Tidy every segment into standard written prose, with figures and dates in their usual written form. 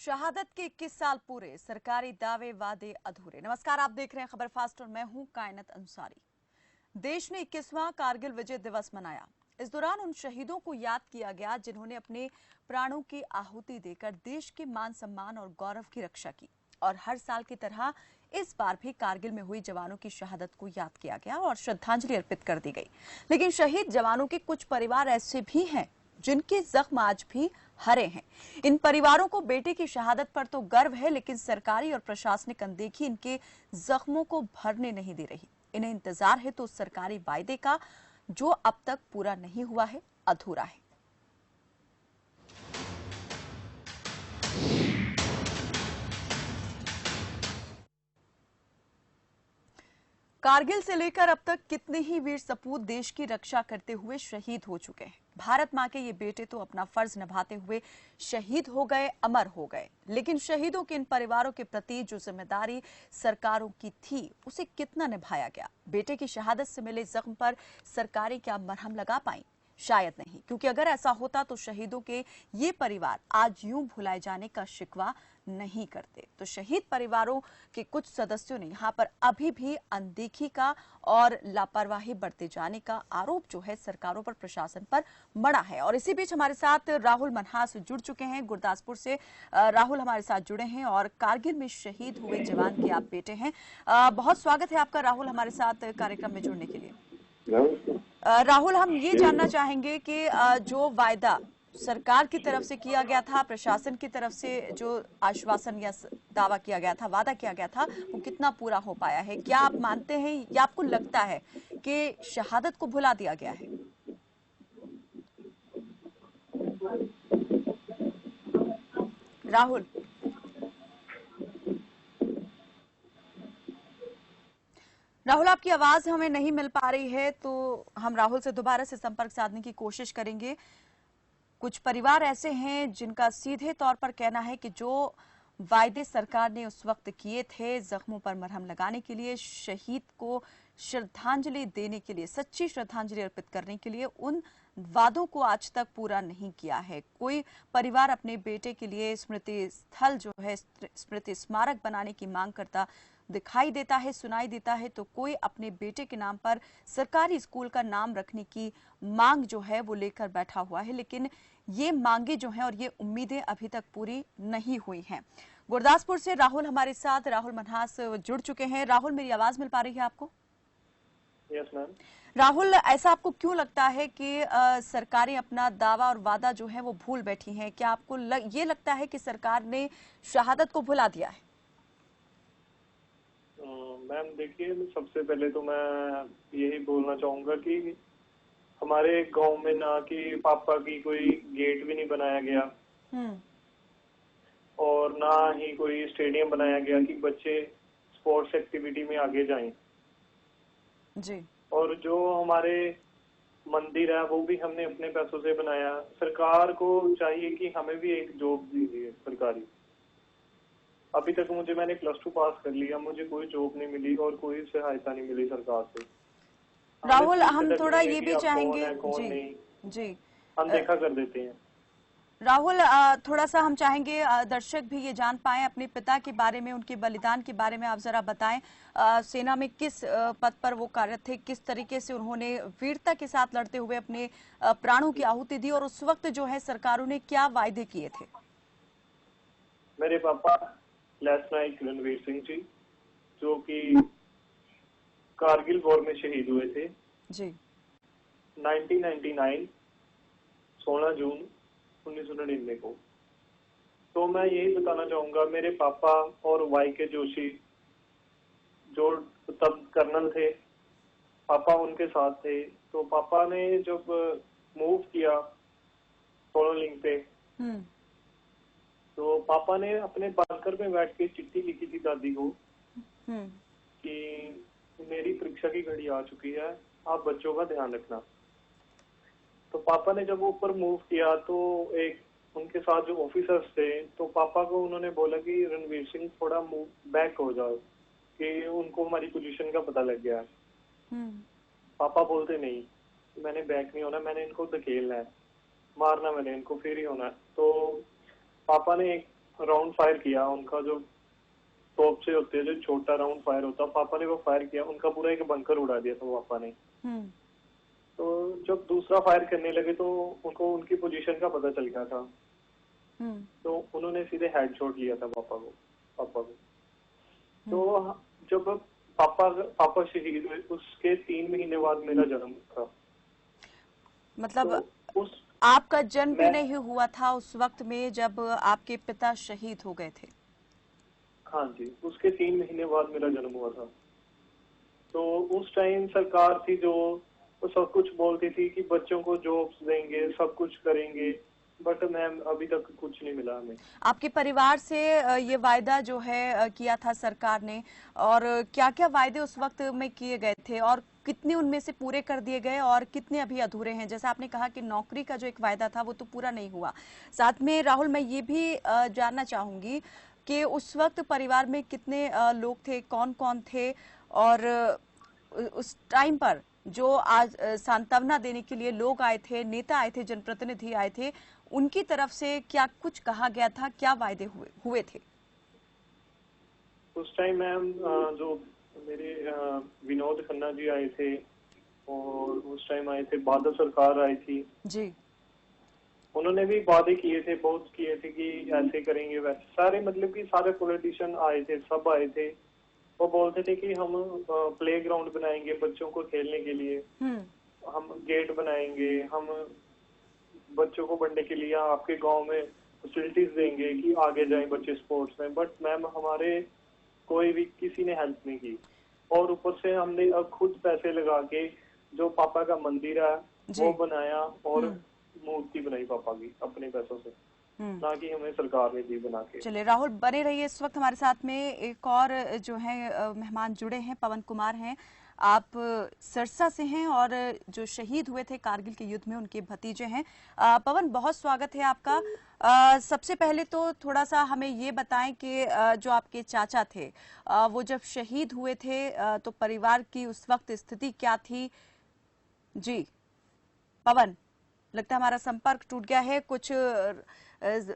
शहादत के 21 साल पूरे, सरकारी दावे वादे अधूरे। नमस्कार, आप देख रहे हैं खबर फास्ट और मैं हूं कायनत अंसारी। देश ने 21वां कारगिल विजय दिवस मनाया। इस दौरान उन शहीदों को याद किया गया जिन्होंने अपने प्राणों की आहुति देकर देश के मान सम्मान और गौरव की रक्षा की। और हर साल की तरह इस बार भी कारगिल में हुई जवानों की शहादत को याद किया गया और श्रद्धांजलि अर्पित कर दी गई। लेकिन शहीद जवानों के कुछ परिवार ऐसे भी हैं जिनके जख्म आज भी हरे हैं। इन परिवारों को बेटे की शहादत पर तो गर्व है, लेकिन सरकारी और प्रशासनिक अनदेखी इनके जख्मों को भरने नहीं दे रही। इन्हें इंतजार है तो उस सरकारी वायदे का जो अब तक पूरा नहीं हुआ है, अधूरा है। कारगिल से लेकर अब तक कितने ही वीर सपूत देश की रक्षा करते हुए शहीद हो चुके हैं। भारत मां के ये बेटे तो अपना फर्ज निभाते हुए शहीद हो गए, अमर हो गए। लेकिन शहीदों के इन परिवारों के प्रति जो जिम्मेदारी सरकारों की थी, उसे कितना निभाया गया? बेटे की शहादत से मिले जख्म पर सरकारें क्या मरहम लगा पाई? शायद नहीं, क्योंकि अगर ऐसा होता तो शहीदों के ये परिवार आज यूं भुलाए जाने का शिकवा नहीं करते। तो शहीद परिवारों के कुछ सदस्यों ने यहाँ पर अभी भी अनदेखी का और लापरवाही बरते जाने का आरोप जो है सरकारों पर, प्रशासन पर मढ़ा है। और इसी बीच हमारे साथ राहुल मनहास जुड़ चुके हैं गुरदासपुर से। राहुल हमारे साथ जुड़े हैं और कारगिल में शहीद हुए जवान के आप बेटे हैं। बहुत स्वागत है आपका राहुल हमारे साथ कार्यक्रम में जुड़ने के लिए। राहुल, हम ये जानना चाहेंगे कि जो वायदा सरकार की तरफ से किया गया था, प्रशासन की तरफ से जो आश्वासन या दावा किया गया था, वादा किया गया था, वो कितना पूरा हो पाया है? क्या आप मानते हैं या आपको लगता है कि शहादत को भुला दिया गया है? राहुल राहुल आपकी आवाज हमें नहीं मिल पा रही है, तो हम राहुल से दोबारा से संपर्क साधने की कोशिश करेंगे। कुछ परिवार ऐसे हैं जिनका सीधे तौर पर कहना है कि जो वायदे सरकार ने उस वक्त किए थे जख्मों पर मरहम लगाने के लिए, शहीद को श्रद्धांजलि देने के लिए, सच्ची श्रद्धांजलि अर्पित करने के लिए, उन वादों को आज तक पूरा नहीं किया है। कोई परिवार अपने बेटे के लिए स्मृति स्थल जो है, स्मृति स्मारक बनाने की मांग करता दिखाई देता है, सुनाई देता है, तो कोई अपने बेटे के नाम पर सरकारी स्कूल का नाम रखने की मांग जो है वो लेकर बैठा हुआ है। लेकिन ये मांगे जो हैं और ये उम्मीदें अभी तक पूरी नहीं हुई हैं। गुरदासपुर से राहुल हमारे साथ, राहुल मनहास जुड़ चुके हैं। राहुल, मेरी आवाज मिल पा रही है आपको? Yes ma'am. राहुल, ऐसा आपको क्यों लगता है कि सरकारें अपना दावा और वादा जो है वो भूल बैठी हैं? क्या आपको ये लगता है कि सरकार ने शहादत को भुला दिया है? मैम देखिए, सबसे पहले तो मैं यही बोलना चाहूंगा कि हमारे गांव में ना कि पापा की कोई गेट भी नहीं बनाया गया और ना ही कोई स्टेडियम बनाया गया कि बच्चे स्पोर्ट्स एक्टिविटी में आगे जाएं। जी। और जो हमारे मंदिर है वो भी हमने अपने पैसों से बनाया। सरकार को चाहिए कि हमें भी एक जॉब दीजिए सरकारी। अभी तक मैंने +2 पास कर लिया, मुझे कोई जॉब नहीं मिली और कोई सहायता नहीं मिली सरकार से। राहुल, हम थोड़ा ये भी चाहेंगे, कौन जी नहीं, जी हम देखा कर देते हैं। राहुल, थोड़ा सा हम चाहेंगे दर्शक भी ये जान पाएं अपने पिता के बारे में, उनके बलिदान के बारे में आप जरा बताएं। सेना में किस पद पर वो कार्यरत थे, किस तरीके से उन्होंने वीरता के साथ लड़ते हुए अपने प्राणों की आहुति दी और उस वक्त जो है सरकारों ने क्या वायदे किए थे? मेरे पापा लेफ्टिनेंट रणवीर सिंह जी, जो कि कारगिल वॉर में शहीद हुए थे जी 1999 16 जून 1999 को। तो मैं यही बताना चाहूंगा, मेरे पापा और YK जोशी जो तब कर्नल थे, पापा उनके साथ थे। तो पापा ने जब मूव किया सोलोलिंग पे, तो पापा ने अपने बंकर में बैठ के चिट्ठी लिखी थी दादी को कि मेरी परीक्षा की घड़ी आ चुकी है, आप बच्चों का ध्यान रखना। तो पापा ने जब ऊपर मूव किया तो एक उनके साथ जो ऑफिसर्स थे, तो पापा को उन्होंने बोला कि रणवीर सिंह थोड़ा मूव बैक हो जाओ, कि उनको हमारी पोजीशन का पता लग गया है। पापा बोलते नहीं, मैंने बैक नहीं होना, मैंने इनको धकेलना है, मारना मैंने इनको, फिर ही होना है। तो पापा ने एक राउंड फायर किया, उनका जो तोप से होते हैं, जो छोटा राउंड फायर होता है, पापा ने वो फायर किया, उनका पूरा एक बंकर उड़ा दिया था पापा ने। तो जब दूसरा फायर करने लगे तो उनको उनकी पोजीशन का पता चल गया था, तो उन्होंने सीधे हेडशॉट लिया था पापा को। तो जब पापा शहीद हुए उसके 3 महीने बाद मेरा जन्म था। मतलब तो आपका जन्म भी नहीं हुआ था उस वक्त में जब आपके पिता शहीद हो गए थे? हाँ जी, उसके 3 महीने बाद मेरा जन्म हुआ था। तो उस टाइम सरकार थी जो वो सब कुछ बोलती थी कि बच्चों को जॉब्स देंगे, सब कुछ करेंगे, बट मैम अभी तक कुछ नहीं मिला हमें। आपके परिवार से ये वायदा जो है किया था सरकार ने, और क्या क्या वायदे उस वक्त में किए गए थे और कितने उनमें से पूरे कर दिए गए और कितने अभी अधूरे हैं? जैसा आपने कहा कि नौकरी का जो एक वायदा था वो तो पूरा नहीं हुआ। साथ में राहुल, मैं ये भी जानना चाहूंगी कि उस वक्त परिवार में कितने लोग थे, कौन कौन थे, और उस टाइम पर जो आज सांत्वना देने के लिए लोग आए थे, नेता आए थे, जनप्रतिनिधि आए थे, उनकी तरफ से क्या कुछ कहा गया था, क्या वायदे हुए थे? उस टाइम मैम जो मेरे विनोद खन्ना जी आए थे, और उस टाइम आए थे बादल सरकार आई थी जी। उन्होंने भी वादे किए थे, बहुत किए थे कि ऐसे करेंगे वैसे, सारे मतलब कि सारे पॉलिटिशियन आए थे, सब आए थे। वो बोलते थे कि हम प्ले ग्राउंड बनाएंगे बच्चों को खेलने के लिए, हम गेट बनाएंगे, हम बच्चों को पढ़ने के लिए आपके गांव में फैसिलिटीज देंगे कि आगे जाएं बच्चे स्पोर्ट्स में। बट मैम हमारे कोई भी किसी ने हेल्प नहीं की, और ऊपर से हमने अब खुद पैसे लगा के जो पापा का मंदिर है वो बनाया, और मूर्ति बनाई पापा की अपने पैसों से, ना कि हमें सरकार ने दी बना के। चलिए राहुल, बने रहिए। इस वक्त हमारे साथ में एक और जो है मेहमान जुड़े हैं, पवन कुमार हैं। आप सरसा से हैं और जो शहीद हुए थे कारगिल के युद्ध में उनके भतीजे हैं। पवन, बहुत स्वागत है आपका। सबसे पहले तो थोड़ा सा हमें ये बताएं कि जो आपके चाचा थे वो जब शहीद हुए थे तो परिवार की उस वक्त स्थिति क्या थी? जी पवन, लगता है हमारा संपर्क टूट गया है। कुछ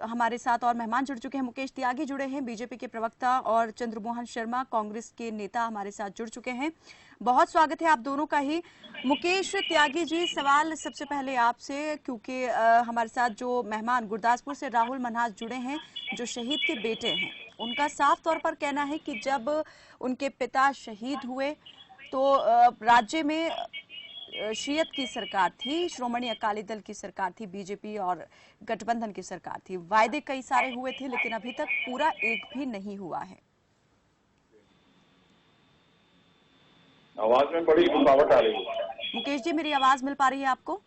हमारे साथ और मेहमान जुड़ चुके हैं। मुकेश त्यागी जुड़े हैं, बीजेपी के प्रवक्ता, और चंद्रमोहन शर्मा, कांग्रेस के नेता, हमारे साथ जुड़ चुके हैं। बहुत स्वागत है आप दोनों का ही। मुकेश त्यागी जी, सवाल सबसे पहले आपसे, क्योंकि हमारे साथ जो मेहमान गुरदासपुर से राहुल मन्हास जुड़े हैं, जो शहीद के बेटे हैं, उनका साफ तौर पर कहना है कि जब उनके पिता शहीद हुए तो राज्य में शियत की सरकार थी, श्रोमणी अकाली दल की सरकार थी, बीजेपी और गठबंधन की सरकार थी। वायदे कई सारे हुए थे लेकिन अभी तक पूरा एक भी नहीं हुआ है। आवाज में बड़ी रुकावट आ रही है। मुकेश जी, मेरी आवाज मिल पा रही है आपको?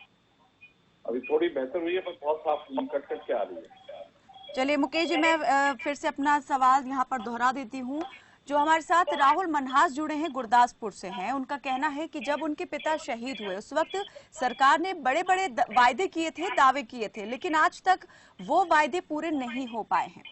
अभी थोड़ी बेहतर हुई है पर बहुत साफ कट कट के आ रही है। चलिए मुकेश जी, मैं फिर से अपना सवाल यहाँ पर दोहरा देती हूँ। जो हमारे साथ राहुल मन्हास जुड़े हैं, गुरदासपुर से हैं, उनका कहना है कि जब उनके पिता शहीद हुए उस वक्त सरकार ने बड़े बड़े वायदे किए थे, दावे किए थे, लेकिन आज तक वो वायदे पूरे नहीं हो पाए हैं।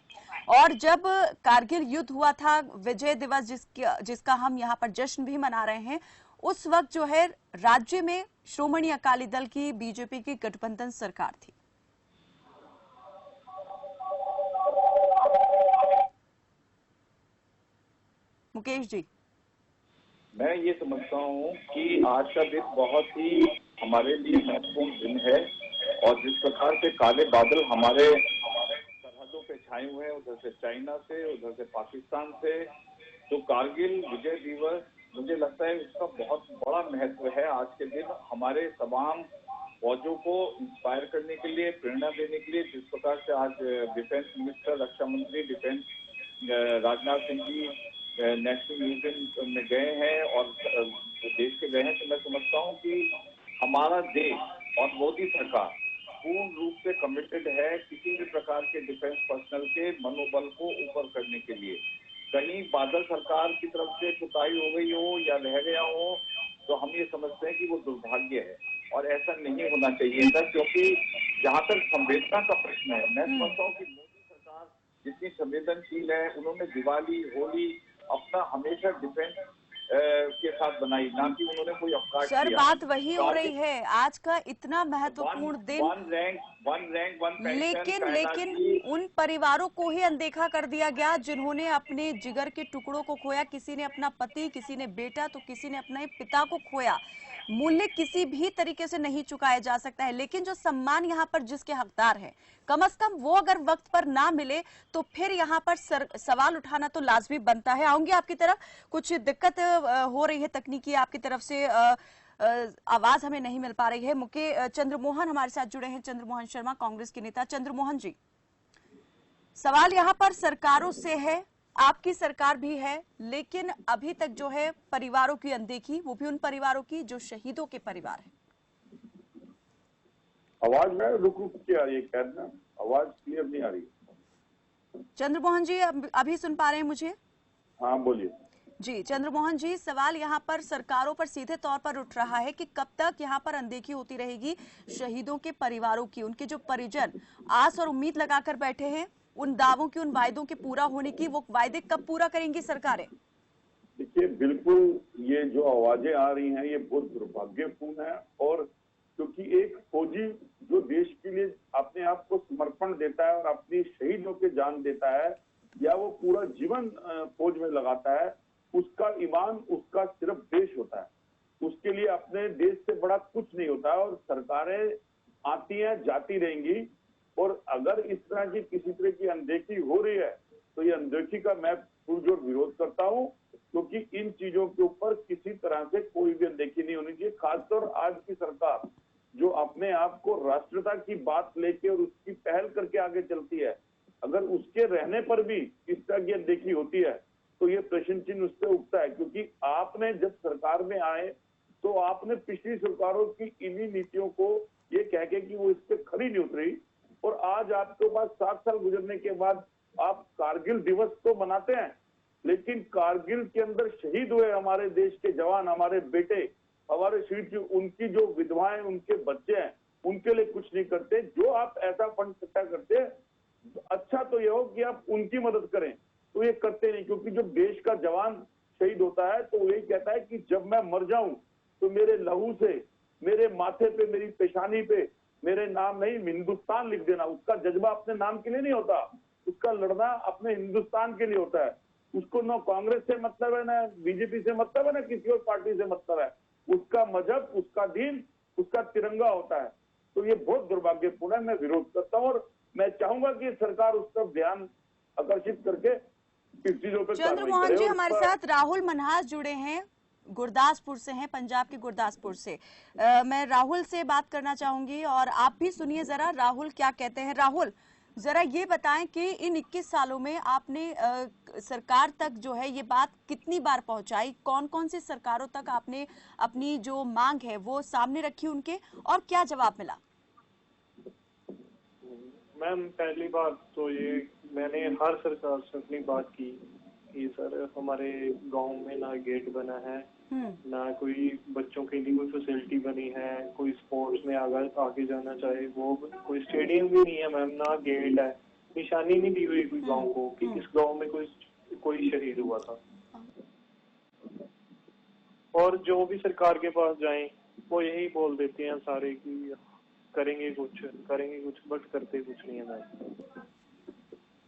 और जब कारगिल युद्ध हुआ था, विजय दिवस जिसका हम यहाँ पर जश्न भी मना रहे हैं, उस वक्त जो है राज्य में श्रोमणी अकाली दल की, बीजेपी की गठबंधन सरकार थी। मुकेश जी, मैं ये समझता हूँ कि आज का दिन बहुत ही हमारे लिए महत्वपूर्ण दिन है, और जिस प्रकार से काले बादल हमारे सरहदों पे छाए हुए हैं, उधर से चाइना से, उधर से पाकिस्तान से, तो कारगिल विजय दिवस मुझे लगता है इसका बहुत बड़ा महत्व है। आज के दिन हमारे तमाम फौजों को इंस्पायर करने के लिए, प्रेरणा देने के लिए, जिस प्रकार से आज डिफेंस मिनिस्टर, रक्षा मंत्री defence Rajnath Singh ji national museum में गए हैं और देश के गए हैं, तो मैं समझता हूँ कि हमारा देश और मोदी सरकार पूर्ण रूप से कमिटेड है किसी भी प्रकार के डिफेंस पर्सनल के मनोबल को ऊपर करने के लिए। कहीं बादल सरकार की तरफ से कुताही हो गई हो या रह गया हो तो हम ये समझते हैं कि वो दुर्भाग्य है, और ऐसा नहीं होना चाहिए था, क्योंकि जहां तक संवेदना का प्रश्न है, मैं समझता हूँ कि मोदी सरकार जितनी संवेदनशील है, उन्होंने दिवाली, होली अपना हमेशा डिफेंस के साथ बनाई, ना कि उन्होंने कोई अवकाश सर दिया। बात वही हो रही है, आज का इतना महत्वपूर्ण दिन, वन रैंक वन पेंशन लेकिन उन परिवारों को ही अनदेखा कर दिया गया जिन्होंने अपने जिगर के टुकड़ों को खोया। किसी ने अपना पति, किसी ने बेटा, तो किसी ने अपने पिता को खोया। मूल्य किसी भी तरीके से नहीं चुकाया जा सकता है, लेकिन जो सम्मान यहाँ पर जिसके हकदार है, कम से कम वो अगर वक्त पर ना मिले तो फिर यहाँ पर सवाल उठाना तो लाजमी बनता है। आऊंगी आपकी तरफ, कुछ दिक्कत हो रही है तकनीकी आपकी तरफ से, आवाज हमें नहीं मिल पा रही है। मुके चंद्रमोहन हमारे साथ जुड़े हैं, चंद्रमोहन शर्मा, कांग्रेस के नेता। चंद्रमोहन जी, सवाल यहाँ पर सरकारों से है, आपकी सरकार भी है, लेकिन अभी तक जो है परिवारों की अनदेखी, वो भी उन परिवारों की जो शहीदों के परिवार हैं। आवाज में रुक रुक के आ रही है, कहना आवाज क्लियर नहीं आ रही। चंद्रमोहन जी अभी सुन पा रहे हैं मुझे? हाँ बोलिए। जी चंद्रमोहन जी, सवाल यहाँ पर सरकारों पर सीधे तौर पर उठ रहा है कि कब तक यहाँ पर अनदेखी होती रहेगी शहीदों के परिवारों की। उनके जो परिजन आस और उम्मीद लगाकर बैठे हैं उन दावों की, उन वायदों के पूरा होने की, वो वायदे कब पूरा करेंगी सरकारें? देखिए, बिल्कुल ये जो आवाजें आ रही हैं ये बहुत दुर्भाग्यपूर्ण है। और क्योंकि एक फौजी जो देश के लिए अपने आप को समर्पण देता है और अपनी शहीदों के जान देता है, या वो पूरा जीवन फौज में लगाता है, उसका ईमान, उसका सिर्फ देश होता है। उसके लिए अपने देश से बड़ा कुछ नहीं होता है। और सरकारें आती हैं, जाती रहेंगी, और अगर इस तरह की किसी तरह की अनदेखी हो रही है तो ये अनदेखी का मैं पुरजोर विरोध करता हूँ, क्योंकि इन चीजों के ऊपर किसी तरह से कोई भी अनदेखी नहीं होनी चाहिए। खासतौर आज की सरकार जो अपने आप को राष्ट्रीयता की बात लेके और उसकी पहल करके आगे चलती है, अगर उसके रहने पर भी इस तरह की अनदेखी होती है तो ये प्रश्न चिन्ह उस पर उठता है। क्योंकि आपने जब सरकार में आए तो आपने पिछली सरकारों की इन्हीं नीतियों को ये कह के कि वो इस पे खरी नहीं उतरी, और आज आपके पास 7 साल गुजरने के बाद आप कारगिल दिवस तो मनाते हैं, लेकिन कारगिल के अंदर शहीद हुए हमारे देश के जवान, हमारे बेटे, हमारे शहीद, उनकी जो विधवाएं, उनके बच्चे हैं, उनके लिए कुछ नहीं करते। जो आप ऐसा फंड इकट्ठा करते, अच्छा तो ये हो कि आप उनकी मदद करें, तो ये करते नहीं। क्योंकि जब देश का जवान शहीद होता है तो वो यही कहता है कि जब मैं मर जाऊं तो मेरे लहू से, मेरे माथे पे, मेरी पेशानी पे मेरे नाम नहीं, हिंदुस्तान लिख देना। उसका जज्बा अपने नाम के लिए नहीं होता, उसका लड़ना अपने हिंदुस्तान के लिए होता है। उसको न कांग्रेस से मतलब है, न बीजेपी से मतलब है, न किसी और पार्टी से मतलब है। उसका मजहब, उसका दीन, उसका तिरंगा होता है। तो ये बहुत दुर्भाग्यपूर्ण है, मैं विरोध करता हूँ, और मैं चाहूंगा कि सरकार उस पर ध्यान आकर्षित करके इस चीजों पर। चंद्रमोहन जी, हमारे साथ राहुल मनहास जुड़े हैं, गुरदासपुर से हैं, पंजाब के गुरदासपुर से। मैं राहुल से बात करना चाहूंगी और आप भी सुनिए जरा राहुल क्या कहते हैं। राहुल, जरा ये बताएं कि इन 21 सालों में आपने सरकार तक जो है ये बात कितनी बार पहुंचाई, कौन कौन सी सरकारों तक आपने अपनी जो मांग है वो सामने रखी उनके, और क्या जवाब मिला? मैम, पहली बात तो ये, मैंने हर सरकार से अपनी बात की कि सर हमारे गांव में ना गेट बना है, ना कोई बच्चों के लिए कोई फैसिलिटी बनी है, कोई स्पोर्ट्स में आगे जाना चाहे वो, कोई स्टेडियम भी नहीं है मैम, ना गेट है, निशानी नहीं दी हुई कोई गांव को कि इस गांव में कोई शहीद हुआ था। और जो भी सरकार के पास जाएं वो यही बोल देते हैं सारे कि करेंगे कुछ, बट करते कुछ नहीं है मैम।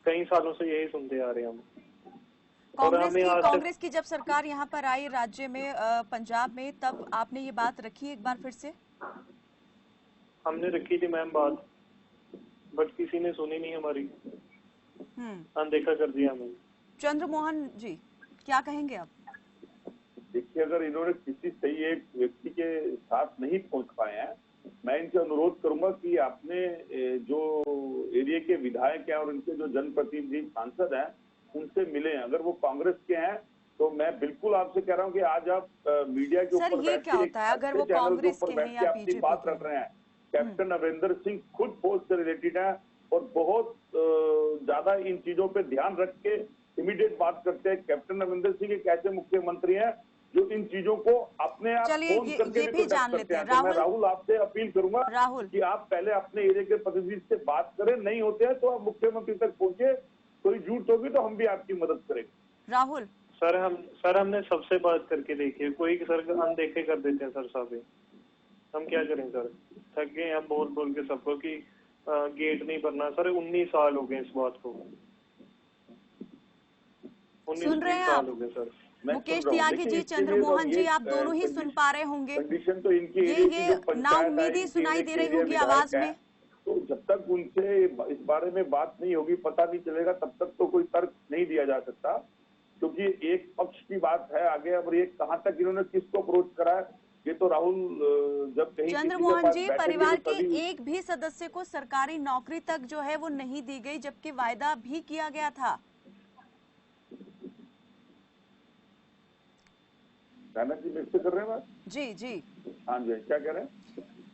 कई सालों से यही सुनते आ रहे हैं हम। कांग्रेस की जब सरकार यहाँ पर आई राज्य में, पंजाब में, तब आपने ये बात रखी एक बार फिर से? हमने रखी थी मैम बात, बट किसी ने सुनी नहीं हमारी, अनदेखा कर दिया हमें। चंद्रमोहन जी क्या कहेंगे आप? देखिए, अगर इन्होंने किसी सही एक व्यक्ति के साथ नहीं पहुंच पाए हैं, मैं इनसे अनुरोध करूंगा कि आपने जो एरिया के विधायक हैं और उनके जो जनप्रतिनिधि सांसद हैं उनसे मिले। अगर वो कांग्रेस के हैं तो मैं बिल्कुल आपसे कह रहा हूं कि आज आप मीडिया के ऊपर ये क्या होता है अगर वो कांग्रेस के हैं या बीजेपी बात रख रहे हैं। कैप्टन अमरिंदर सिंह खुद फौज से रिलेटेड है और बहुत ज्यादा इन चीजों पे ध्यान रख के इमीडिएट बात करते हैं। कैप्टन अमरिंदर सिंह एक ऐसे मुख्यमंत्री हैं जो इन चीजों को अपने आप फोन करके भी जान लेते हैं। तो मैं राहुल आपसे अपील करूंगा कि आप पहले अपने एरिया के प्रतिनिधि से बात करें, नहीं होते हैं तो आप मुख्यमंत्री तक पहुंचे, कोई जरूरत होगी तो हम भी आपकी मदद करेंगे। राहुल, सर हमने सबसे बात करके देखी है, कोई सर अनदेखे कर देते हैं सर साहब। हम क्या करें सर, थक गए हम बोल बोल के सबको कि गेट नहीं भरना। सर 19 साल हो गए इस बात को, 19 सुन रहे हैं साल आप? हो गए सर। मुकेश त्यागी जी, चंद्रमोहन जी, आप दोनों ही सुन पा रहे होंगे। कंडीशन तो इनकी ये नाउम्मीदी सुनाई दे रही होगी आवाज में। तो जब तक उनसे इस बारे में बात नहीं होगी, पता नहीं चलेगा, तब तक तो कोई तर्क नहीं दिया जा सकता, क्योंकि एक पक्ष की बात है आगे। अब ये कहां तक इन्होंने किसको अप्रोच करा है, ये तो राहुल जब कहीं चंद्रमोहन जी, परिवार तो के एक भी सदस्य को सरकारी नौकरी तक जो है वो नहीं दी गई, जबकि वायदा भी किया गया था। राणा जी मेरे से कर रहे हैं बात? जी जी, हाँ जी, क्या कह रहे हैं?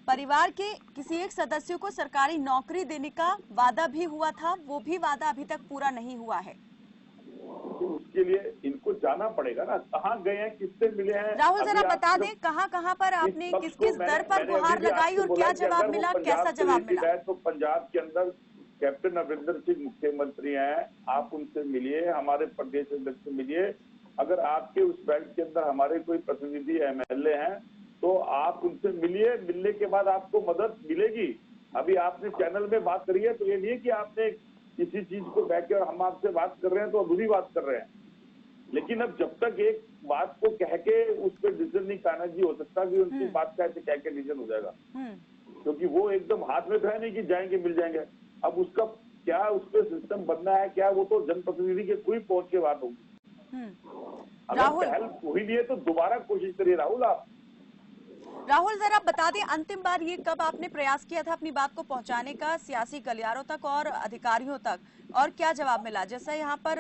परिवार के किसी एक सदस्य को सरकारी नौकरी देने का वादा भी हुआ था, वो भी वादा अभी तक पूरा नहीं हुआ है। तो उसके लिए इनको जाना पड़ेगा ना, कहाँ गए हैं, किससे मिले हैं। राहुल जरा बता दें कहाँ पर आपने किस किस दर पर गुहार लगाई और क्या जवाब मिला, कैसा जवाब मिला? तो पंजाब के अंदर कैप्टन अमरिंदर सिंह मुख्यमंत्री हैं, आप उनसे मिलिए, हमारे प्रदेश अध्यक्ष से मिलिए। अगर आपके उस बेल्ट के अंदर हमारे कोई प्रतिनिधि एमएलए हैं तो आप उनसे मिलिए, मिलने के बाद आपको मदद मिलेगी। अभी आपने चैनल में बात करी है, तो ये नहीं कि आपने किसी चीज को बैठे और हम आपसे बात कर रहे हैं तो अधूरी बात कर रहे हैं। लेकिन अब जब तक एक बात को कह के उस पर डिसीजन नहीं काना जी हो सकता कि उनकी बात का ऐसे कह के डिसीजन हो जाएगा, क्योंकि वो एकदम हाथ में तो है नहीं कि जाएंगे मिल जाएंगे। अब उसका क्या उस पर सिस्टम बनना है क्या, वो तो जनप्रतिनिधि के कोई पहुंच के बात होगी। अगर पहल हुई नहीं है तो दोबारा कोशिश करिए राहुल आप। राहुल जरा बता दें, अंतिम बार ये कब आपने प्रयास किया था अपनी बात को पहुंचाने का सियासी गलियारों तक और अधिकारियों तक, और क्या जवाब मिला? जैसा यहाँ पर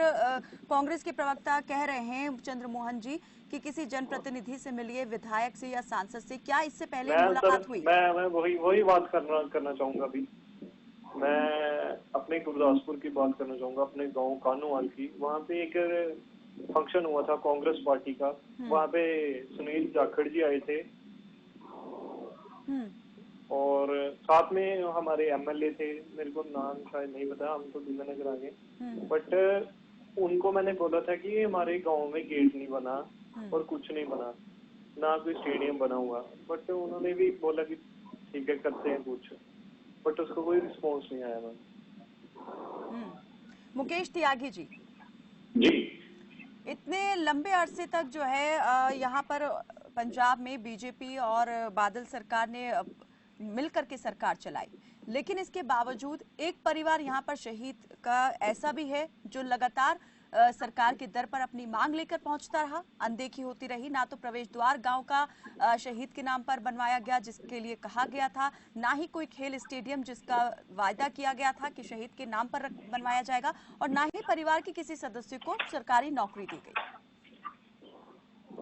कांग्रेस के प्रवक्ता कह रहे हैं चंद्रमोहन जी कि किसी जनप्रतिनिधि से मिलिए, विधायक से या सांसद से, क्या इससे पहले मुलाकात हुई? मैं वही बात करना चाहूंगा। अभी मैं अपने गुरदासपुर की बात करना चाहूंगा, अपने गाँव कानूवाल की। वहाँ पे एक फंक्शन हुआ था कांग्रेस पार्टी का, वहाँ पे सुनील जाखड़ जी आए थे और साथ में हमारे एमएलए थे, मेरे को नाम शायद नहीं पता, हम तो दीवानगर आ गए। बट उनको मैंने बोला था कि हमारे गांव में गेट नहीं बना और कुछ नहीं बना, ना कोई स्टेडियम बना हुआ। बट उन्होंने भी बोला कि ठीक है करते हैं कुछ, बट उसका कोई रिस्पॉन्स नहीं आया मैम। मुकेश त्यागी जी, इतने लंबे अरसे तक जो है यहाँ पर पंजाब में बीजेपी और बादल सरकार ने मिलकर के सरकार चलाई, लेकिन इसके बावजूद एक परिवार यहाँ पर शहीद का ऐसा भी है जो लगातार सरकार के दर पर अपनी मांग लेकर पहुंचता रहा, अनदेखी होती रही। ना तो प्रवेश द्वार गांव का शहीद के नाम पर बनवाया गया जिसके लिए कहा गया था, ना ही कोई खेल स्टेडियम जिसका वायदा किया गया था कि शहीद के नाम पर बनवाया जाएगा, और ना ही परिवार के किसी सदस्य को सरकारी नौकरी दी गई।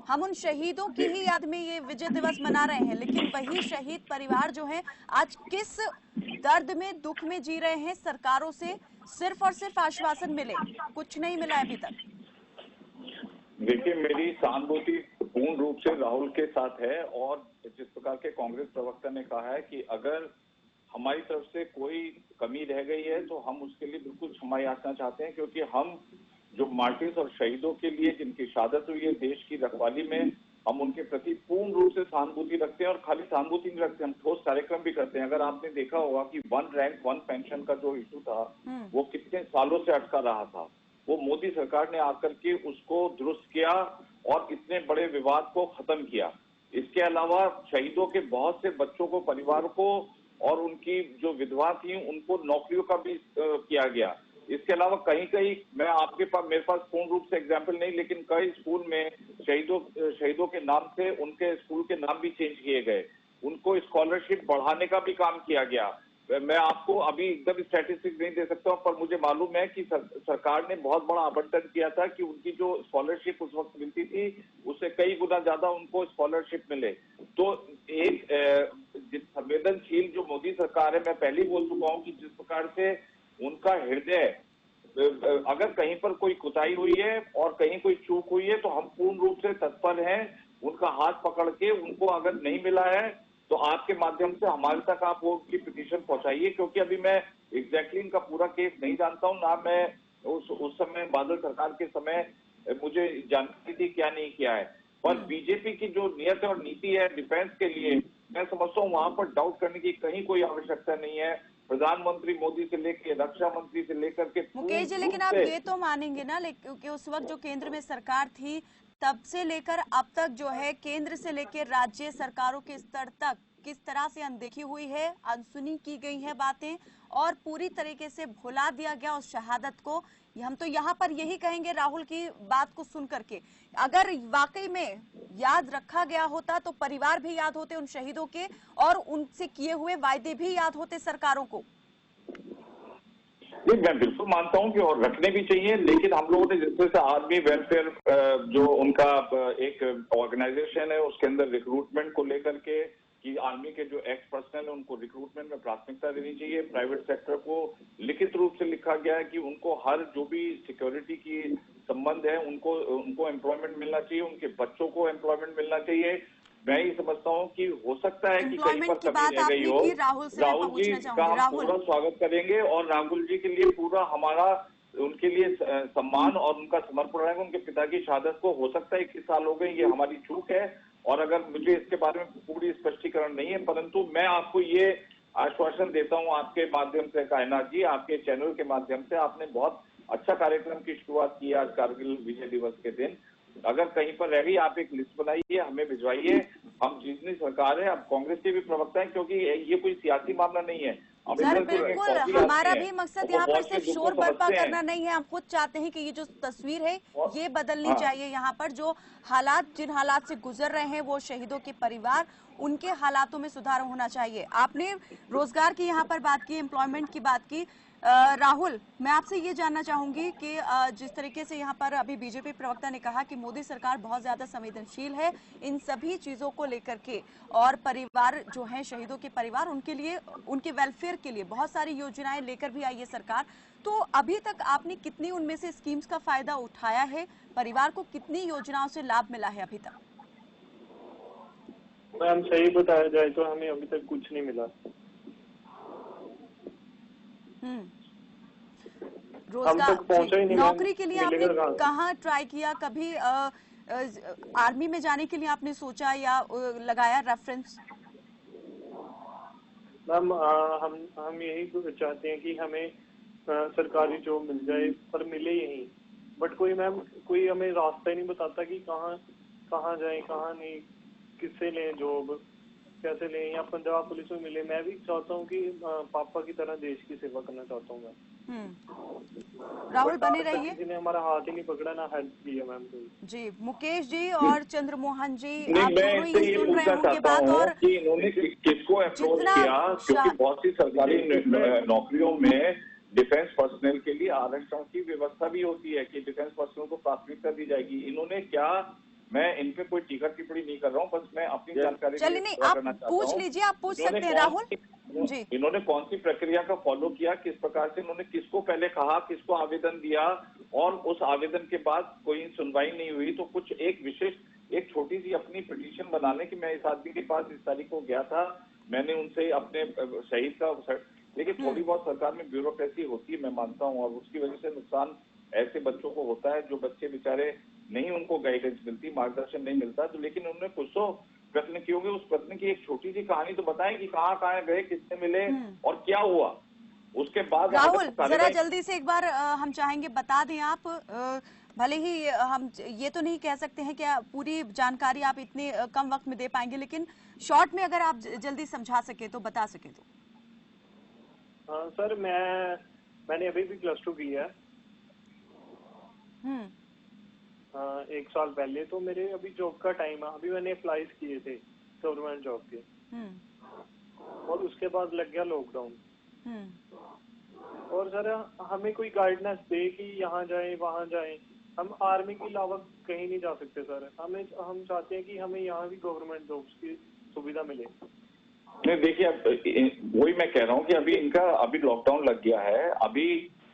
हम उन शहीदों की ही याद में ये विजय दिवस मना रहे हैं, लेकिन वही शहीद परिवार जो है आज किस दर्द में, दुख में जी रहे हैं। सरकारों से सिर्फ और सिर्फ आश्वासन मिले, कुछ नहीं मिला अभी तक। देखिए, मेरी सहानुभूति पूर्ण रूप से राहुल के साथ है, और जिस प्रकार के कांग्रेस प्रवक्ता ने कहा है कि अगर हमारी तरफ से कोई कमी रह गई है तो हम उसके लिए बिल्कुल क्षमा याचना चाहते हैं, क्योंकि हम जो मार्टिर्स और शहीदों के लिए जिनकी शहादत हुई है देश की रखवाली में, हम उनके प्रति पूर्ण रूप से सहानुभूति रखते हैं। और खाली सहानुभूति नहीं रखते, हम ठोस कार्यक्रम भी करते हैं। अगर आपने देखा होगा कि 1 रैंक 1 पेंशन का जो इशू था वो कितने सालों से अटका रहा था, वो मोदी सरकार ने आकर के उसको दुरुस्त किया और इतने बड़े विवाद को खत्म किया। इसके अलावा शहीदों के बहुत से बच्चों को, परिवार को और उनकी जो विधवा थी उनको नौकरियों का भी किया गया। इसके अलावा कहीं कहीं मेरे पास पूर्ण रूप से एग्जाम्पल नहीं, लेकिन कई स्कूल में शहीदों के नाम से उनके स्कूल के नाम भी चेंज किए गए, उनको स्कॉलरशिप बढ़ाने का भी काम किया गया। मैं आपको अभी एकदम स्टैटिस्टिक्स नहीं दे सकता हूं, पर मुझे मालूम है कि सरकार ने बहुत बड़ा आवंटन किया था कि उनकी जो स्कॉलरशिप उस वक्त मिलती थी उससे कई गुना ज्यादा उनको स्कॉलरशिप मिले। तो एक संवेदनशील जो मोदी सरकार है, मैं पहले ही बोल चुका हूं कि जिस प्रकार से उनका हृदय, अगर कहीं पर कोई कुताही हुई है और कहीं कोई चूक हुई है तो हम पूर्ण रूप से तत्पर हैं उनका हाथ पकड़ के, उनको अगर नहीं मिला है तो आपके माध्यम से हमारे तक आप वो उनकी पिटीशन पहुंचाइए, क्योंकि अभी मैं एग्जैक्टली इनका पूरा केस नहीं जानता हूं, ना मैं उस समय बादल सरकार के समय मुझे जानकारी थी क्या नहीं किया है। पर बीजेपी की जो नियत और नीति है डिफेंस के लिए, मैं समझता हूँ वहां पर डाउट करने की कहीं कोई आवश्यकता नहीं है। प्रधानमंत्री मोदी से लेकर रक्षा मंत्री से लेकर के मुकेश जी, लेकिन आप ये तो मानेंगे ना कि उस वक्त जो केंद्र में सरकार थी तब से लेकर अब तक जो है केंद्र से लेकर राज्य सरकारों के स्तर तक किस तरह से अनदेखी हुई है, अनसुनी की गई है बातें और पूरी तरीके से भुला दिया गया उस शहादत को। हम तो यहाँ पर यही कहेंगे राहुल की बात को सुन करके, अगर वाकई में याद रखा गया होता तो परिवार भी याद होते उन शहीदों के और उनसे किए हुए वायदे भी याद होते सरकारों को। नहीं, मैं बिल्कुल मानता हूं कि और रखने भी चाहिए, लेकिन हम लोगों ने जिस तरह से आर्मी वेलफेयर जो उनका एक ऑर्गेनाइजेशन है उसके अंदर रिक्रूटमेंट को लेकर के कि आर्मी के जो एक्स पर्सनल है उनको रिक्रूटमेंट में प्राथमिकता देनी चाहिए। प्राइवेट सेक्टर को लिखित रूप से लिखा गया है कि उनको हर जो भी सिक्योरिटी की संबंध है उनको एम्प्लॉयमेंट मिलना चाहिए, उनके बच्चों को एम्प्लॉयमेंट मिलना चाहिए। मैं ये समझता हूँ कि हो सकता है कि कहीं पर कमी रह गई हो। राहुल जी का हम पूरा स्वागत करेंगे और राहुल जी के लिए पूरा हमारा उनके लिए सम्मान और उनका समर्पण रहेगा। उनके पिता की शहादत को हो सकता है 21 साल हो गए, ये हमारी चूक है और अगर मुझे इसके बारे में पूरी स्पष्टीकरण नहीं है, परंतु मैं आपको ये आश्वासन देता हूँ आपके माध्यम से कायनात जी, आपके चैनल के माध्यम से आपने बहुत अच्छा कार्यक्रम की शुरुआत की आज कारगिल विजय दिवस के दिन। अगर कहीं पर रह गई आप एक लिस्ट बनाइए, हमें भिजवाइए। हम जितनी सरकार है, अब कांग्रेस के भी प्रवक्ता है, क्योंकि ये कोई सियासी मामला नहीं है। सर बिल्कुल, हमारा भी मकसद यहाँ पर सिर्फ शोर बर्पा करना नहीं है। हम खुद चाहते हैं कि ये जो तस्वीर है ये बदलनी चाहिए। यहाँ पर जो हालात, जिन हालात से गुजर रहे हैं वो शहीदों के परिवार, उनके हालातों में सुधार होना चाहिए। आपने रोजगार की यहाँ पर बात की, एम्प्लॉयमेंट की बात की। राहुल, मैं आपसे ये जानना चाहूंगी कि जिस तरीके से यहाँ पर अभी बीजेपी प्रवक्ता ने कहा कि मोदी सरकार बहुत ज्यादा संवेदनशील है इन सभी चीजों को लेकर के और परिवार जो हैं शहीदों के परिवार, उनके लिए, उनके वेलफेयर के लिए बहुत सारी योजनाएं लेकर भी आई है सरकार, तो अभी तक आपने कितनी उनमें से स्कीम्स का फायदा उठाया है? परिवार को कितनी योजनाओं से लाभ मिला है अभी तक? मैम सही बताया जाए तो हमें अभी तक कुछ नहीं मिला। रोजगार, नौकरी के लिए आपने कहाँ ट्राई किया? कभी आर्मी में जाने के लिए आपने सोचा या लगाया रेफरेंस? मैम हम यही चाहते हैं कि हमें सरकारी जॉब मिल जाए, पर मिले यही। बट कोई हमें रास्ता ही नहीं बताता कि कहाँ जाएं, कहाँ नहीं, किससे लें जॉब, कैसे लें, या पंजाब पुलिस में मिले। मैं भी चाहता हूँ कि पापा की तरह देश की सेवा करना चाहता हूँ मैं। राहुल बने रहिए। किसी ने हमारा हाथ ही नहीं पकड़ा, ना हेल्प किया मैम जी। मुकेश जी और चंद्रमोहन जी, आप दोनों ही सुन रहे होंगे बात। और कि इन्होंने किसको अप्रोच किया, क्योंकि बहुत सी सरकारी नौकरियों में डिफेंस पर्सनल के लिए आरक्षण की व्यवस्था भी होती है कि डिफेंस पर्सनल को प्राथमिकता दी जाएगी। इन्होंने क्या, मैं इन पे कोई टीका टिप्पणी नहीं कर रहा हूँ, बस मैं अपनी जानकारी चलिए नहीं, आप पूछ लीजिए, आप पूछ सकते हैं राहुल जी। इन्होंने कौन सी प्रक्रिया का फॉलो किया, किस प्रकार से इन्होंने किसको पहले कहा, किसको आवेदन दिया, और उस आवेदन के बाद कोई सुनवाई नहीं हुई तो कुछ एक विशेष एक छोटी सी अपनी पिटीशन बना लें कि मैं इस आदमी के पास इस तारीख को गया था, मैंने उनसे अपने शहीद का। लेकिन थोड़ी बहुत सरकार में ब्यूरोक्रेसी होती है, मैं मानता हूँ, और उसकी वजह से नुकसान ऐसे बच्चों को होता है जो बच्चे बेचारे नहीं, उनको गाइडेंस मिलती, मार्गदर्शन नहीं मिलता। तो लेकिन उन्होंने कुछ तो प्रश्न किए होंगे, उस प्रश्न की एक छोटी सी कहानी तो बताएं कि कहाँ गए, किससे मिले और क्या हुआ। उसके बाद राहुल जरा जल्दी से एक बार हम चाहेंगे बता दें आप। भले ही हम ये तो नहीं कह सकते हैं कि पूरी जानकारी आप इतने कम वक्त में दे पाएंगे, लेकिन शॉर्ट में अगर आप जल्दी समझा सके तो बता सके तो। हाँ सर, मैंने अभी भी +2 किया है। 1 साल पहले। तो मेरे अभी जॉब का टाइम है, अभी मैंने अप्लाईज किए थे गवर्नमेंट जॉब के, और उसके बाद लग गया लॉकडाउन। और सर हमें कोई गाइडेंस दे कि यहाँ जाएं वहाँ जाएं। हम आर्मी के अलावा कहीं नहीं जा सकते सर। हम चाहते हैं कि हमें यहाँ भी गवर्नमेंट जॉब्स की सुविधा मिले। नहीं देखिए, वही मैं कह रहा हूँ कि अभी इनका अभी लॉकडाउन लग गया है, अभी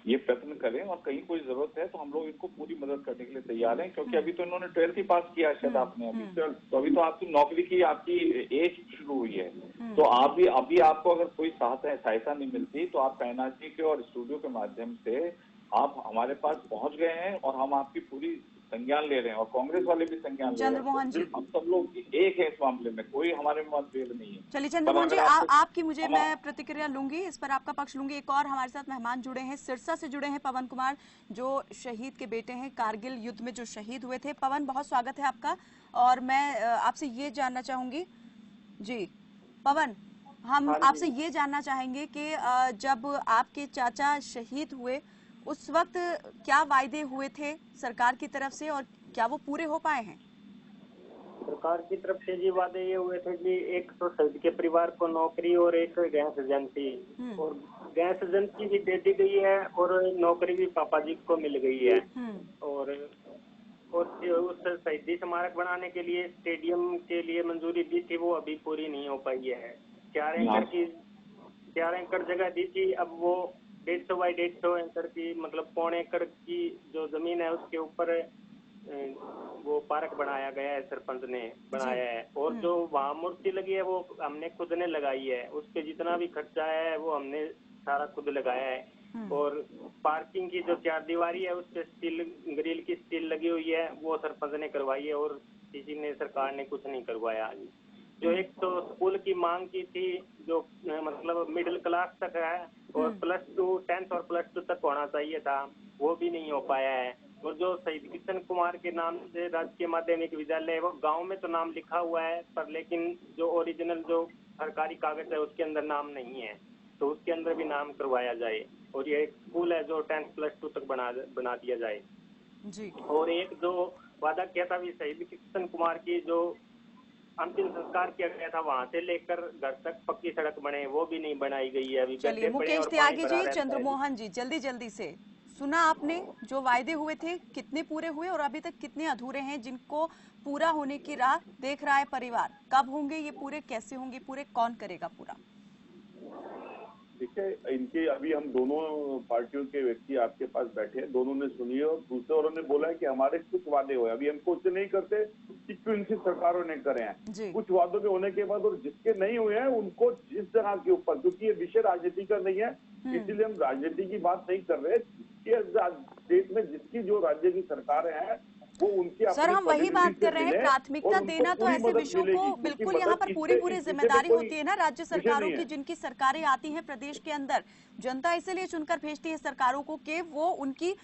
ये प्रयत्न करें और कहीं कोई जरूरत है तो हम लोग इनको पूरी मदद करने के लिए तैयार हैं, क्योंकि अभी तो इन्होंने 12th ही पास किया है शायद आपने, अभी तो आपकी नौकरी की आपकी एज शुरू हुई है। तो अभी आपको अगर कोई सहायता नहीं मिलती तो आप कायनात जी के और स्टूडियो के माध्यम से आप हमारे पास पहुंच गए हैं और हम आपकी पूरी संज्ञान ले रहे हैं और कांग्रेस वाले भी संज्ञान ले रहे हैं। चंद्रमोहन जी, हम सब लोग एक है इस मामले में, कोई हमारे में मतभेद नहीं है। चलिए चंद्रमोहन जी, आपकी मुझे मैं प्रतिक्रिया लूंगी, इस पर आपका पक्ष लूंगी। एक और हमारे साथ मेहमान जुड़े हैं, सिरसा से जुड़े हैं पवन कुमार, जो शहीद के बेटे हैं, कारगिल युद्ध में जो शहीद हुए थे। पवन, बहुत स्वागत है आपका। और मैं आपसे ये जानना चाहूंगी जी पवन, हम आपसे ये जानना चाहेंगे कि जब आपके चाचा शहीद हुए उस वक्त क्या वायदे हुए थे सरकार की तरफ से और क्या वो पूरे हो पाए हैं? सरकार की तरफ से जी वादे ये हुए थे कि एक तो शहीद के परिवार को नौकरी और एक गैस एजेंसी, और गैस एजेंसी भी दे दी गई है और नौकरी भी पापा जी को मिल गई है। और उस शहीदी स्मारक बनाने के लिए स्टेडियम के लिए मंजूरी दी थी, वो अभी पूरी नहीं हो पाई है। 4 एकड़ जगह दी थी, अब वो 150 बाई 150 एकड़ की, मतलब 1.25 एकड़ की जो जमीन है उसके ऊपर वो पार्क बनाया गया है, सरपंच ने बनाया है। और जो वहाँ मूर्ति लगी है वो हमने खुद ने लगाई है, उस पे जितना भी खर्चा है वो हमने सारा खुद लगाया है। और पार्किंग की जो 4 दीवारी है उस पे स्टील ग्रिल की स्टील लगी हुई है, वो सरपंच ने करवाई है और किसी ने, सरकार ने कुछ नहीं करवाया। जो एक तो स्कूल की मांग की थी, जो मतलब मिडिल क्लास तक है और +2 10th और +2 तक होना चाहिए था, वो भी नहीं हो पाया है। और जो शहीद किशन कुमार के नाम से राजकीय माध्यमिक विद्यालय, वो गांव में तो नाम लिखा हुआ है पर लेकिन जो ओरिजिनल जो सरकारी कागज है उसके अंदर नाम नहीं है, तो उसके अंदर भी नाम करवाया जाए। और ये एक स्कूल है जो 10th +2 तक बना दिया जाए जी। और एक जो वादा किया था शहीद किशन कुमार की जो अंतिम संस्कार किया गया था, वहाँ से लेकर घर तक पक्की सड़क बने, वो भी नहीं बनाई गई है अभी। चलिए मुकेश त्यागी जी, चंद्रमोहन जी, जल्दी से सुना आपने, जो वायदे हुए थे कितने पूरे हुए और अभी तक कितने अधूरे हैं जिनको पूरा होने की राह देख रहा है परिवार? कब होंगे ये पूरे, कैसे होंगे पूरे, कौन करेगा पूरा? देखिए, इनके अभी हम दोनों पार्टियों के व्यक्ति आपके पास बैठे हैं, दोनों ने सुनी है और दूसरे औरों ने बोला है कि हमारे कुछ वादे हुए, अभी हमको उससे नहीं करते कि क्यों इनकी सरकारों ने करे हैं। कुछ वादों के होने के बाद और जिसके नहीं हुए हैं उनको जिस जगह के ऊपर, क्योंकि ये विषय राजनीति का नहीं है इसीलिए हम राजनीति की बात नहीं कर रहे, देश में जिसकी जो राज्य की सरकारें हैं वो उनकी, सर हम वही बात कर रहे हैं, प्राथमिकता देना तो ऐसे विषयों को बिल्कुल यहाँ पर पूरी जिम्मेदारी होती है ना राज्य सरकारों की, जिनकी सरकारें आती हैं प्रदेश के अंदर। जनता इसलिए चुनकर भेजती है सरकारों को कि वो उनकी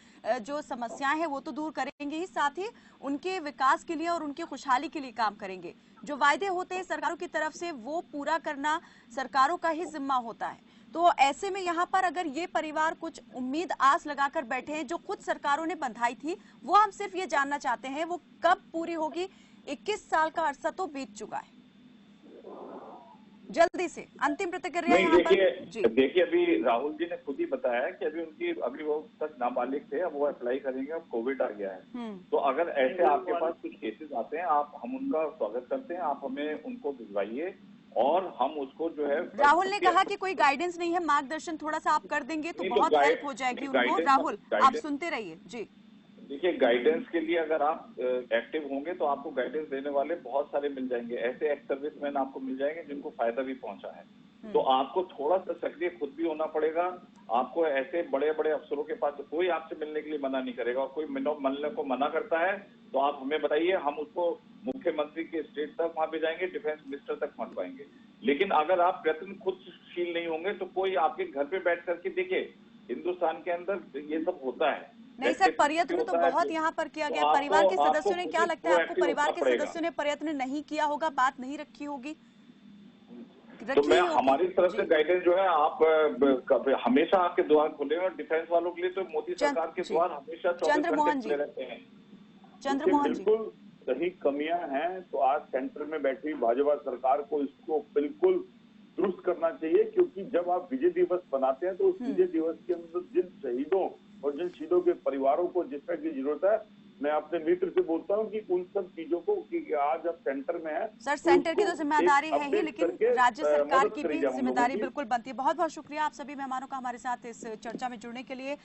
जो समस्याएं हैं वो तो दूर करेंगे ही, साथ ही उनके विकास के लिए और उनकी खुशहाली के लिए काम करेंगे। जो वायदे होते हैं सरकारों की तरफ से वो पूरा करना सरकारों का ही जिम्मा होता है। तो ऐसे में यहाँ पर अगर ये परिवार कुछ उम्मीद आस लगाकर बैठे हैं जो खुद सरकारों ने बंधाई थी, वो हम सिर्फ ये जानना चाहते हैं वो कब पूरी होगी। 21 साल का अरसा तो बीत चुका है। जल्दी से अंतिम प्रतिक्रिया यहाँ पर। देखिए अभी राहुल जी ने खुद ही बताया कि अभी वो तक नाबालिग थे, अब वो अप्लाई करेंगे, अब कोविड आ गया है। तो अगर ऐसे आपके पास कुछ केसेस आते हैं, हम उनका स्वागत करते हैं, आप हमें उनको भिजवाइए और हम उसको जो है। राहुल ने कहा कि कोई गाइडेंस नहीं है, मार्गदर्शन थोड़ा सा आप कर देंगे तो बहुत हेल्प हो जाएगी उनको। राहुल आप सुनते रहिए जी। देखिए गाइडेंस के लिए अगर आप एक्टिव होंगे तो आपको गाइडेंस देने वाले बहुत सारे मिल जाएंगे, ऐसे एक्स सर्विसमैन आपको मिल जाएंगे जिनको फायदा भी पहुंचा है। तो आपको थोड़ा सा सक्रिय खुद भी होना पड़ेगा। आपको ऐसे बड़े बड़े अफसरों के पास कोई आपसे मिलने के लिए मना नहीं करेगा, और कोई मिलने को मना करता है तो आप हमें बताइए, हम उसको मुख्यमंत्री के स्टेट तक वहां भेजाएंगे, डिफेंस मिनिस्टर तक पहुंचवाएंगे। लेकिन अगर आप प्रयत्नशील नहीं होंगे तो कोई आपके घर पे बैठ करके, देखिए हिंदुस्तान के अंदर ये सब होता है। नहीं सर, प्रयत्न तो बहुत यहाँ पर किया गया। परिवार के सदस्यों ने, क्या लगता है आपको, परिवार के सदस्यों ने प्रयत्न नहीं किया होगा, बात नहीं रखी होगी? तो मैं हमारी तरफ से गाइडेंस जो है, आप हमेशा आपके द्वार खुले हैं और डिफेंस वालों के लिए तो मोदी सरकार के द्वार हमेशा 24 घंटे खुले रहते हैं। चंद्रमोहन जी, बिल्कुल कहीं कमियां हैं तो आज सेंटर में बैठी भाजपा सरकार को इसको बिल्कुल दुरुस्त करना चाहिए, क्योंकि जब आप विजय दिवस बनाते हैं तो उस विजय दिवस के अंदर जिन शहीदों और जिन शहीदों के परिवारों को जिस तरह की जरूरत है, मैं अपने मित्र से बोलता हूं कि उन सब चीजों को, कि आज अब सेंटर में है सर, सेंटर की तो जिम्मेदारी है ही, लेकिन राज्य सरकार की भी जिम्मेदारी बिल्कुल बनती है। बहुत बहुत शुक्रिया आप सभी मेहमानों का हमारे साथ इस चर्चा में जुड़ने के लिए।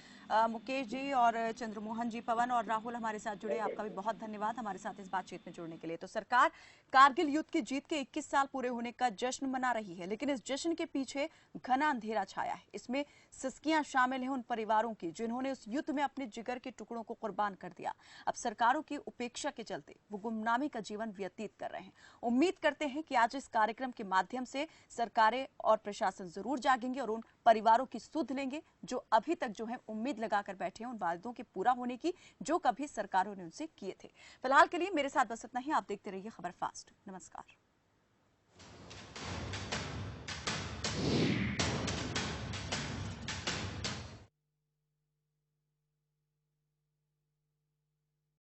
मुकेश जी और चंद्रमोहन जी, पवन और राहुल हमारे साथ जुड़े, आपका भी बहुत धन्यवाद हमारे साथ इस बातचीत में जुड़ने के लिए। तो सरकार कारगिल युद्ध की जीत के 21 साल पूरे होने का जश्न मना रही है, लेकिन इस जश्न के पीछे घना अंधेरा छाया है। इसमें सिसकियां शामिल हैं उन परिवारों की जिन्होंने उस युद्ध में अपने जिगर के टुकड़ों को कुर्बान कर दिया। अब सरकारों की उपेक्षा के चलते वो गुमनामी का जीवन व्यतीत कर रहे हैं। उम्मीद करते हैं कि आज इस कार्यक्रम के माध्यम से सरकारें और प्रशासन जरूर जागेंगे और उन परिवारों की सुध लेंगे जो अभी तक जो है उम्मीद लगाकर बैठे हैं उन वादों के पूरा होने की जो कभी सरकारों ने उनसे किए थे। फिलहाल के लिए मेरे साथ बस इतना ही। आप देखते रहिए खबर फास्ट। नमस्कार।